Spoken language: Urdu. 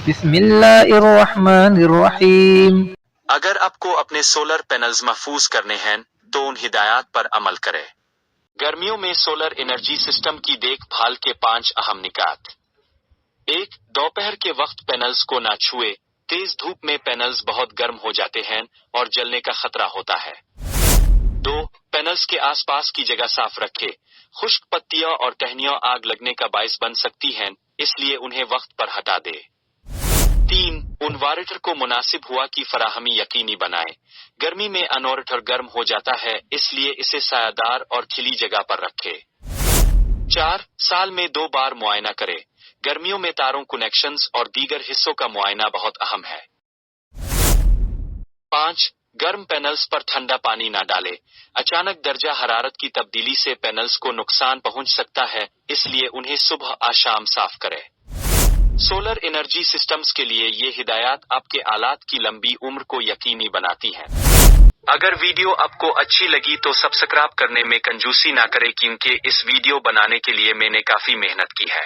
بسم اللہ الرحمن الرحیم۔ اگر آپ کو اپنے سولر پینلز محفوظ کرنے ہیں تو ان ہدایات پر عمل کریں۔ گرمیوں میں سولر انرجی سسٹم کی دیکھ بھال کے 5 اہم نکات۔ 1. دوپہر کے وقت پینلز کو نہ چھوئے، تیز دھوپ میں پینلز بہت گرم ہو جاتے ہیں اور جلنے کا خطرہ ہوتا ہے۔ 2. پینلز کے آس پاس کی جگہ صاف رکھے، خشک پتیاں اور ٹہنیاں آگ لگنے کا باعث بن سکتی ہیں، اس لیے انہیں وقت پر ہٹا دے۔ 3. انورٹر کو مناسب ہوا کی فراہمی یقینی بنائیں۔ گرمی میں انورٹر گرم ہو جاتا ہے، اس لیے اسے سایہ دار اور کھلی جگہ پر رکھے۔ 4. سال میں 2 بار معائنہ کرے۔ گرمیوں میں تاروں، کنیکشنز اور دیگر حصوں کا معائنہ بہت اہم ہے۔ 5. گرم پینلز پر ٹھنڈا پانی نہ ڈالے۔ اچانک درجہ حرارت کی تبدیلی سے پینلز کو نقصان پہنچ سکتا ہے، اس لیے انہیں صبح شام صاف کرے۔ سولر انرجی سسٹمز کے لیے یہ ہدایات آپ کے آلات کی لمبی عمر کو یقینی بناتی ہیں۔ اگر ویڈیو آپ کو اچھی لگی تو سبسکرائب کرنے میں کنجوسی نہ کریں، کیونکہ اس ویڈیو بنانے کے لیے میں نے کافی محنت کی ہے۔